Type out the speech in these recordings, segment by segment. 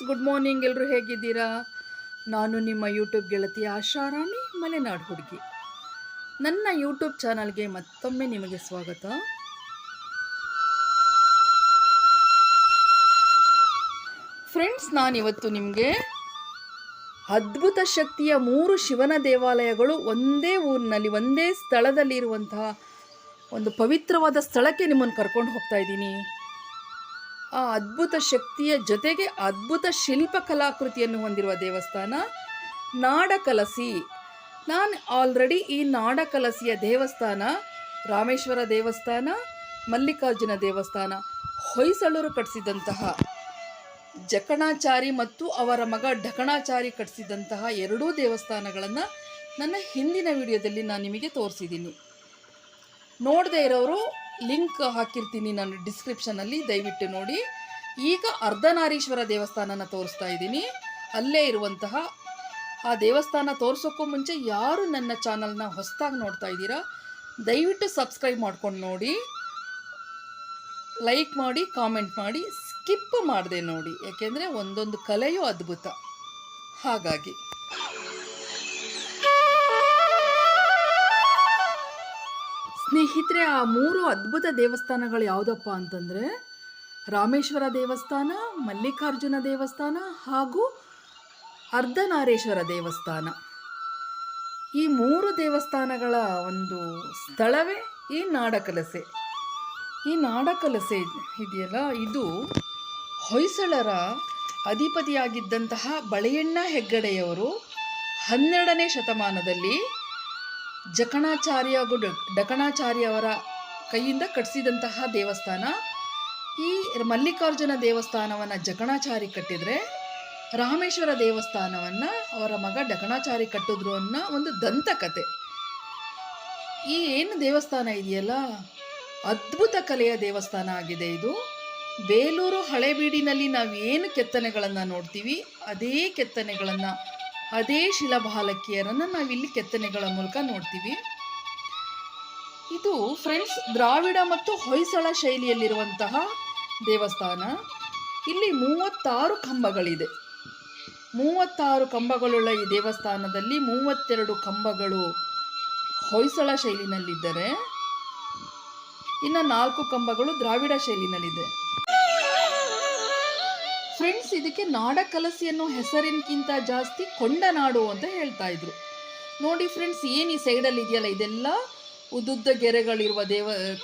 Good morning. ಎಲ್ಲರೂ ಹೇಗಿದ್ದೀರಾ? ನಾನು ನಿಮ್ಮ ಯೂಟ್ಯೂಬ್ ಗೆಳತಿ ಆಶಾರಾಣಿ ಮಲೆನಾಡು ಹುಡುಗಿ. ನನ್ನ ಯೂಟ್ಯೂಬ್ ಚಾನಲ್ಗೆ ಮತ್ತೊಮ್ಮೆ ನಿಮಗೆ ಸ್ವಾಗತ. ಫ್ರೆಂಡ್ಸ್, ನಾನಿವತ್ತು ನಿಮಗೆ ಅದ್ಭುತ ಶಕ್ತಿಯ 3 ಶಿವನ ದೇವಾಲಯಗಳು ಒಂದೇ ಊರಿನಲ್ಲಿ ಒಂದೇ ಸ್ಥಳದಲ್ಲಿರುವಂತಹ ಒಂದು ಪವಿತ್ರವಾದ ಸ್ಥಳಕ್ಕೆ ನಿಮ್ಮನ್ನು ಕರ್ಕೊಂಡು ಹೋಗ್ತಾ ಇದ್ದೀನಿ. ಆ ಅದ್ಭುತ ಶಕ್ತಿಯ ಜೊತೆಗೆ ಅದ್ಭುತ ಶಿಲ್ಪಕಲಾಕೃತಿಯನ್ನು ಹೊಂದಿರುವ ದೇವಸ್ಥಾನ ನಾಡಕಲಸಿ. ನಾನು ಆಲ್ರೆಡಿ ಈ ನಾಡಕಲಸಿಯ ದೇವಸ್ಥಾನ, ರಾಮೇಶ್ವರ ದೇವಸ್ಥಾನ, ಮಲ್ಲಿಕಾರ್ಜುನ ದೇವಸ್ಥಾನ, ಹೊಯ್ಸಳರು ಕಟ್ಟಿಸಿದಂತಹ ಜಕಣಾಚಾರಿ ಮತ್ತು ಅವರ ಮಗ ಢಕಣಾಚಾರಿ ಕಟ್ಟಿಸಿದಂತಹ 2 ದೇವಸ್ಥಾನಗಳನ್ನು ನನ್ನ ಹಿಂದಿನ ವಿಡಿಯೋದಲ್ಲಿ ನಾನು ನಿಮಗೆ ತೋರಿಸಿದ್ದೀನಿ. ನೋಡದೇ ಇರೋರು ಲಿಂಕ್ ಹಾಕಿರ್ತೀನಿ ನಾನು ಡಿಸ್ಕ್ರಿಪ್ಷನಲ್ಲಿ, ದಯವಿಟ್ಟು ನೋಡಿ. ಈಗ ಅರ್ಧನಾರೀಶ್ವರ ದೇವಸ್ಥಾನನ ತೋರಿಸ್ತಾ ಇದ್ದೀನಿ. ಅಲ್ಲೇ ಇರುವಂತಹ ಆ ದೇವಸ್ಥಾನ ತೋರಿಸೋಕ್ಕೂ ಮುಂಚೆ ಯಾರು ನನ್ನ ಚಾನಲ್ನ ಹೊಸದಾಗಿ ನೋಡ್ತಾ ಇದ್ದೀರಾ, ದಯವಿಟ್ಟು ಸಬ್ಸ್ಕ್ರೈಬ್ ಮಾಡ್ಕೊಂಡು ನೋಡಿ, ಲೈಕ್ ಮಾಡಿ, ಕಾಮೆಂಟ್ ಮಾಡಿ, ಸ್ಕಿಪ್ ಮಾಡದೆ ನೋಡಿ. ಯಾಕೆಂದರೆ ಒಂದೊಂದು ಕಲೆಯೂ ಅದ್ಭುತ. ಹಾಗಾಗಿ ಸ್ನೇಹಿತರೆ, ಆ 3 ಅದ್ಭುತ ದೇವಸ್ಥಾನಗಳು ಯಾವುದಪ್ಪ ಅಂತಂದರೆ ರಾಮೇಶ್ವರ ದೇವಸ್ಥಾನ, ಮಲ್ಲಿಕಾರ್ಜುನ ದೇವಸ್ಥಾನ ಹಾಗೂ ಅರ್ಧನಾರೀಶ್ವರ ದೇವಸ್ಥಾನ. ಈ 3 ದೇವಸ್ಥಾನಗಳ ಒಂದು ಸ್ಥಳವೇ ಈ ನಾಡಕಲಸೆ. ಈ ನಾಡಕಲಸೆ ಇದೆಯಲ್ಲ, ಇದು ಹೊಯ್ಸಳರ ಅಧಿಪತಿಯಾಗಿದ್ದಂತಹ ಬಳೆಯಣ್ಣ ಹೆಗ್ಗಡೆಯವರು 12ನೇ ಶತಮಾನದಲ್ಲಿ ಜಕಣಾಚಾರ್ಯ ಹಾಗೂ ಢಕಣಾಚಾರ್ಯವರ ಕೈಯಿಂದ ಕಟ್ಟಿಸಿದಂತಹ ದೇವಸ್ಥಾನ. ಈ ಮಲ್ಲಿಕಾರ್ಜುನ ದೇವಸ್ಥಾನವನ್ನು ಜಕಣಾಚಾರಿ ಕಟ್ಟಿದರೆ, ರಾಮೇಶ್ವರ ದೇವಸ್ಥಾನವನ್ನು ಅವರ ಮಗ ಢಕಣಾಚಾರಿ ಕಟ್ಟಿದ್ರು ಅನ್ನೋ ಒಂದು ದಂತಕತೆ. ಈ ಏನು ದೇವಸ್ಥಾನ ಇದೆಯಲ್ಲ, ಅದ್ಭುತ ಕಲೆಯ ದೇವಸ್ಥಾನ ಆಗಿದೆ ಇದು. ಬೇಲೂರು ಹಳೆಬೀಡಿನಲ್ಲಿ ನಾವು ಏನು ಕೆತ್ತನೆಗಳನ್ನು ನೋಡ್ತೀವಿ, ಅದೇ ಕೆತ್ತನೆಗಳನ್ನು, ಅದೇ ಶಿಲಾಬಾಲಕಿಯರನ್ನು ನಾವಿಲ್ಲಿ ಕೆತ್ತನೆಗಳ ಮೂಲಕ ನೋಡ್ತೀವಿ. ಇದು ಫ್ರೆಂಡ್ಸ್ ದ್ರಾವಿಡ ಮತ್ತು ಹೊಯ್ಸಳ ಶೈಲಿಯಲ್ಲಿರುವಂತಹ ದೇವಸ್ಥಾನ. ಇಲ್ಲಿ 36 ಕಂಬಗಳಿದೆ. 36 ಕಂಬಗಳುಳ್ಳ ಈ ದೇವಸ್ಥಾನದಲ್ಲಿ 32 ಕಂಬಗಳು ಹೊಯ್ಸಳ ಶೈಲಿನಲ್ಲಿದ್ದರೆ, ಇನ್ನು 4 ಕಂಬಗಳು ದ್ರಾವಿಡ ಶೈಲಿನಲ್ಲಿದೆ. ಫ್ರೆಂಡ್ಸ್, ಇದಕ್ಕೆ ನಾಡಕಲಸಿ ಅನ್ನೋ ಹೆಸರಿನಕ್ಕಿಂತ ಜಾಸ್ತಿ ಕೊಂಡನಾಡು ಅಂತ ಹೇಳ್ತಾ ಇದ್ರು. ನೋಡಿ ಫ್ರೆಂಡ್ಸ್, ಏನು ಈ ಸೈಡಲ್ಲಿ ಇದೆಯಲ್ಲ, ಇದೆಲ್ಲ ಉದ್ದುದ್ದ ಗೆರೆಗಳಿರುವ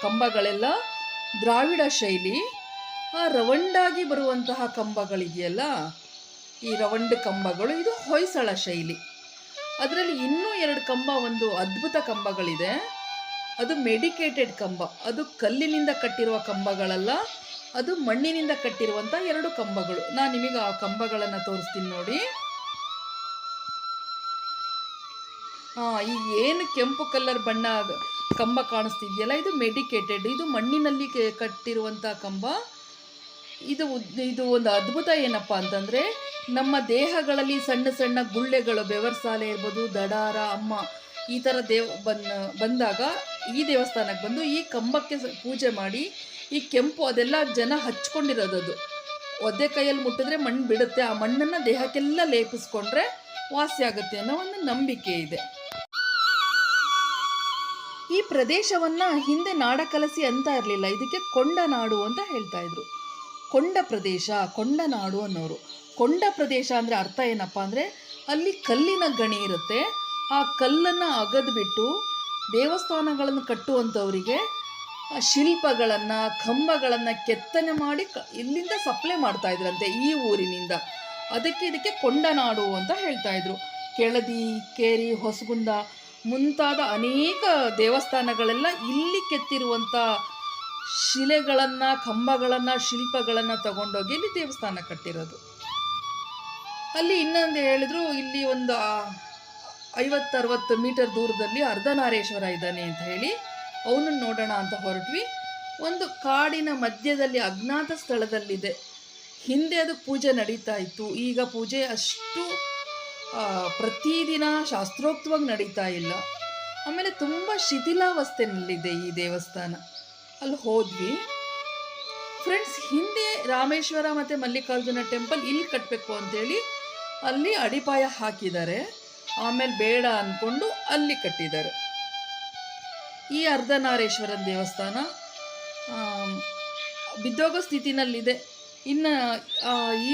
ಕಂಬಗಳೆಲ್ಲ ದ್ರಾವಿಡ ಶೈಲಿ. ಆ ರವಂಡಾಗಿ ಬರುವಂತಹ ಕಂಬಗಳಿದೆಯಲ್ಲ, ಈ ರವಂಡ ಕಂಬಗಳು, ಇದು ಹೊಯ್ಸಳ ಶೈಲಿ. ಅದರಲ್ಲಿ ಇನ್ನೂ 2 ಕಂಬ, ಒಂದು ಅದ್ಭುತ ಕಂಬಗಳಿದೆ. ಅದು ಮೆಡಿಕೇಟೆಡ್ ಕಂಬ. ಅದು ಕಲ್ಲಿನಿಂದ ಕಟ್ಟಿರುವ ಕಂಬಗಳಲ್ಲ, ಅದು ಮಣ್ಣಿನಿಂದ ಕಟ್ಟಿರುವಂಥ 2 ಕಂಬಗಳು. ನಾನು ನಿಮಗೆ ಆ ಕಂಬಗಳನ್ನು ತೋರಿಸ್ತೀನಿ ನೋಡಿ. ಈ ಏನು ಕೆಂಪು ಕಲರ್ ಬಣ್ಣ ಕಂಬ ಕಾಣಿಸ್ತಿದೆಯಲ್ಲ, ಇದು ಮೆಡಿಕೇಟೆಡ್. ಇದು ಮಣ್ಣಿನಲ್ಲಿ ಕಟ್ಟಿರುವಂಥ ಕಂಬ. ಇದು ಒಂದು ಅದ್ಭುತ ಏನಪ್ಪ ಅಂತಂದರೆ, ನಮ್ಮ ದೇಹಗಳಲ್ಲಿ ಸಣ್ಣ ಸಣ್ಣ ಗುಳ್ಳೆಗಳು, ಬೆವರ್ಸಾಲೆ ಇರ್ಬೋದು, ದಡಾರ, ಅಮ್ಮ, ಈ ಥರ ಬಂದಾಗ ಈ ದೇವಸ್ಥಾನಕ್ಕೆ ಬಂದು ಈ ಕಂಬಕ್ಕೆ ಪೂಜೆ ಮಾಡಿ, ಈ ಕೆಂಪು ಅದೆಲ್ಲ ಜನ ಹಚ್ಕೊಂಡಿರೋದು, ಒದ್ದೆ ಕೈಯಲ್ಲಿ ಮುಟ್ಟಿದ್ರೆ ಮಣ್ಣು ಬಿಡುತ್ತೆ, ಆ ಮಣ್ಣನ್ನು ದೇಹಕ್ಕೆಲ್ಲ ಲೇಪಿಸ್ಕೊಂಡ್ರೆ ವಾಸಿ ಆಗುತ್ತೆ ಅನ್ನೋ ಒಂದು ನಂಬಿಕೆ ಇದೆ. ಈ ಪ್ರದೇಶವನ್ನು ಹಿಂದೆ ನಾಡಕಲಸಿ ಅಂತ ಇರಲಿಲ್ಲ, ಇದಕ್ಕೆ ಕೊಂಡನಾಡು ಅಂತ ಹೇಳ್ತಾ ಇದ್ರು. ಕೊಂಡ ಪ್ರದೇಶ, ಕೊಂಡನಾಡು ಅನ್ನೋರು. ಕೊಂಡ ಪ್ರದೇಶ ಅಂದರೆ ಅರ್ಥ ಏನಪ್ಪ ಅಂದರೆ, ಅಲ್ಲಿ ಕಲ್ಲಿನ ಗಣಿ ಇರುತ್ತೆ. ಆ ಕಲ್ಲನ್ನು ಅಗದ್ಬಿಟ್ಟು ದೇವಸ್ಥಾನಗಳನ್ನು ಕಟ್ಟುವಂಥವರಿಗೆ ಶಿಲ್ಪಗಳನ್ನು, ಕಂಬಗಳನ್ನು ಕೆತ್ತನೆ ಮಾಡಿ ಇಲ್ಲಿಂದ ಸಪ್ಲೈ ಮಾಡ್ತಾ ಇದ್ರಂತೆ, ಈ ಊರಿನಿಂದ. ಇದಕ್ಕೆ ಕೊಂಡನಾಡು ಅಂತ ಹೇಳ್ತಾ ಇದ್ರು. ಕೆಳದಿ, ಕೇರಿ, ಹೊಸಗುಂದ ಮುಂತಾದ ಅನೇಕ ದೇವಸ್ಥಾನಗಳೆಲ್ಲ ಇಲ್ಲಿ ಕೆತ್ತಿರುವಂಥ ಶಿಲೆಗಳನ್ನು, ಕಂಬಗಳನ್ನು, ಶಿಲ್ಪಗಳನ್ನು ತಗೊಂಡೋಗಿ ಇಲ್ಲಿ ದೇವಸ್ಥಾನ ಕಟ್ಟಿರೋದು. ಅಲ್ಲಿ ಇನ್ನೊಂದು ಹೇಳಿದ್ರು, ಇಲ್ಲಿ ಒಂದು 50-60 ಮೀಟರ್ ದೂರದಲ್ಲಿ ಅರ್ಧನಾರೀಶ್ವರ ಇದ್ದಾನೆ ಅಂತ ಹೇಳಿ ಅವನನ್ನು ನೋಡೋಣ ಅಂತ ಹೊರಟ್ವಿ. ಒಂದು ಕಾಡಿನ ಮಧ್ಯದಲ್ಲಿ ಅಜ್ಞಾತ ಸ್ಥಳದಲ್ಲಿದೆ. ಹಿಂದೆ ಅದು ಪೂಜೆ ನಡೀತಾ ಇತ್ತು. ಈಗ ಪೂಜೆ ಅಷ್ಟು ಪ್ರತಿದಿನ ಶಾಸ್ತ್ರೋಕ್ತವಾಗಿ ನಡೀತಾ ಇಲ್ಲ. ಆಮೇಲೆ ತುಂಬ ಶಿಥಿಲಾವಸ್ಥೆಯಲ್ಲಿದೆ ಈ ದೇವಸ್ಥಾನ. ಅಲ್ಲಿ ಹೋದ್ವಿ. ಫ್ರೆಂಡ್ಸ್, ಹಿಂದೆ ರಾಮೇಶ್ವರ ಮತ್ತು ಮಲ್ಲಿಕಾರ್ಜುನ ಟೆಂಪಲ್ ಇಲ್ಲಿ ಕಟ್ಟಬೇಕು ಅಂತೇಳಿ ಅಲ್ಲಿ ಅಡಿಪಾಯ ಹಾಕಿದ್ದಾರೆ. ಆಮೇಲೆ ಬೇಡ ಅಂದ್ಕೊಂಡು ಅಲ್ಲಿ ಕಟ್ಟಿದ್ದಾರೆ. ಈ ಅರ್ಧನಾರೀಶ್ವರನ ದೇವಸ್ಥಾನ ಬಿದ್ದೋಗೋ ಸ್ಥಿತಿನಲ್ಲಿದೆ. ಇನ್ನು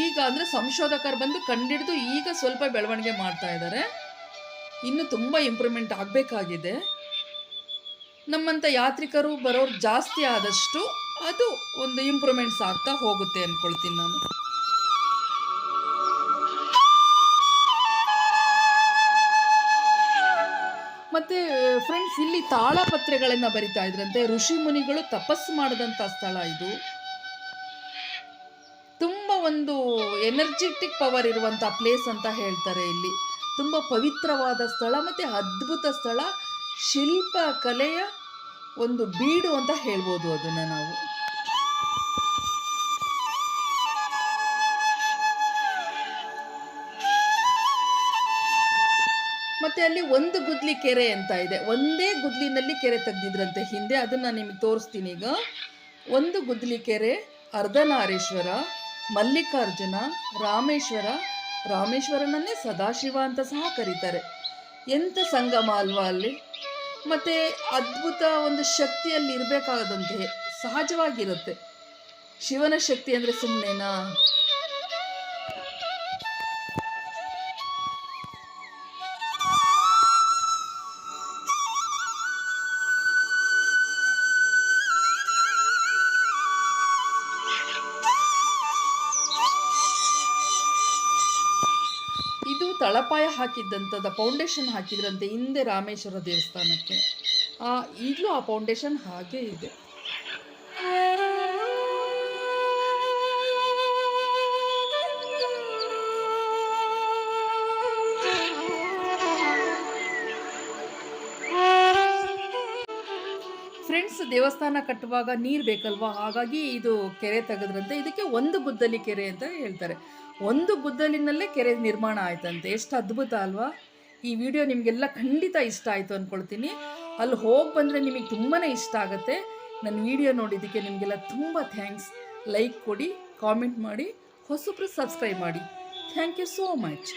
ಈಗ ಅಂದರೆ ಸಂಶೋಧಕರು ಬಂದು ಕಂಡಿಡಿದು ಈಗ ಸ್ವಲ್ಪ ಬೆಳವಣಿಗೆ ಮಾಡ್ತಾ ಇದ್ದಾರೆ. ಇನ್ನು ತುಂಬ ಇಂಪ್ರೂವ್ಮೆಂಟ್ ಆಗಬೇಕಾಗಿದೆ. ನಮ್ಮಂಥ ಯಾತ್ರಿಕರು ಬರೋರು ಜಾಸ್ತಿ ಆದಷ್ಟು ಅದು ಒಂದು ಇಂಪ್ರೂವ್ಮೆಂಟ್ಸ್ ಆಗ್ತಾ ಹೋಗುತ್ತೆ ಅಂದ್ಕೊಳ್ತೀನಿ ನಾನು. ಮತ್ತು ಫ್ರೆಂಡ್ಸ್, ಇಲ್ಲಿ ತಾಳಪತ್ರೆಗಳನ್ನು ಬರಿತಾ ಇದ್ರಂತೆ. ಋಷಿ ಮುನಿಗಳು ತಪಸ್ಸು ಮಾಡಿದಂಥ ಸ್ಥಳ ಇದು. ತುಂಬ ಒಂದು ಎನರ್ಜೆಟಿಕ್ ಪವರ್ ಇರುವಂಥ ಪ್ಲೇಸ್ ಅಂತ ಹೇಳ್ತಾರೆ. ಇಲ್ಲಿ ತುಂಬ ಪವಿತ್ರವಾದ ಸ್ಥಳ ಮತ್ತು ಅದ್ಭುತ ಸ್ಥಳ. ಶಿಲ್ಪ ಕಲೆಯ ಒಂದು ಬೀಡು ಅಂತ ಹೇಳ್ಬೋದು ಅದನ್ನು ನಾವು. ಮತ್ತು ಅಲ್ಲಿ ಒಂದು ಗುದ್ಲಿ ಕೆರೆ ಅಂತ ಇದೆ. ಒಂದೇ ಗುದ್ಲಿನಲ್ಲಿ ಕೆರೆ ತೆಗ್ದಿದ್ರಂತೆ ಹಿಂದೆ. ಅದನ್ನು ನಿಮಗೆ ತೋರಿಸ್ತೀನಿ ಈಗ. ಒಂದು ಗುದ್ಲಿ ಕೆರೆ, ಅರ್ಧನಾರೀಶ್ವರ, ಮಲ್ಲಿಕಾರ್ಜುನ, ರಾಮೇಶ್ವರನನ್ನೇ ಸದಾಶಿವ ಅಂತ ಸಹ ಕರೀತಾರೆ. ಎಂಥ ಸಂಗಮ ಅಲ್ವಾ ಅಲ್ಲಿ. ಮತ್ತು ಅದ್ಭುತ ಒಂದು ಶಕ್ತಿಯಲ್ಲಿ ಇರಬೇಕಾದಂತೆ ಸಹಜವಾಗಿರುತ್ತೆ. ಶಿವನ ಶಕ್ತಿ ಅಂದರೆ ಸುಮ್ಮನೆನಾ? ಇದು ತಳಪಾಯ ಹಾಕಿದ್ದಂಥದ್ದು, ಫೌಂಡೇಶನ್ ಹಾಕಿದ್ರಂತೆ ಹಿಂದೆ ರಾಮೇಶ್ವರ ದೇವಸ್ಥಾನಕ್ಕೆ. ಈಗಲೂ ಆ ಫೌಂಡೇಶನ್ ಹಾಗೇ ಇದೆ. ಫ್ರೆಂಡ್ಸ್, ದೇವಸ್ಥಾನ ಕಟ್ಟುವಾಗ ನೀರು ಬೇಕಲ್ವಾ, ಹಾಗಾಗಿ ಇದು ಕೆರೆ ತೆಗೆದ್ರಂತೆ. ಇದಕ್ಕೆ ಒಂದು ಗುದ್ದಲಿ ಕೆರೆ ಅಂತ ಹೇಳ್ತಾರೆ. ಒಂದು ಗುದ್ದಲಿನಲ್ಲೇ ಕೆರೆ ನಿರ್ಮಾಣ ಆಯ್ತಂತೆ. ಎಷ್ಟು ಅದ್ಭುತ ಅಲ್ವಾ. ಈ ವಿಡಿಯೋ ನಿಮಗೆಲ್ಲ ಖಂಡಿತ ಇಷ್ಟ ಆಯಿತು ಅಂದ್ಕೊಳ್ತೀನಿ. ಅಲ್ಲಿ ಹೋಗಿ ಬಂದರೆ ನಿಮಗೆ ತುಂಬಾ ಇಷ್ಟ ಆಗುತ್ತೆ. ನನ್ನ ವಿಡಿಯೋ ನೋಡಿದ್ದಕ್ಕೆ ನಿಮಗೆಲ್ಲ ತುಂಬ ಥ್ಯಾಂಕ್ಸ್. ಲೈಕ್ ಕೊಡಿ, ಕಾಮೆಂಟ್ ಮಾಡಿ, ಹೊಸಬ್ರು ಸಬ್ಸ್ಕ್ರೈಬ್ ಮಾಡಿ. Thank you so much.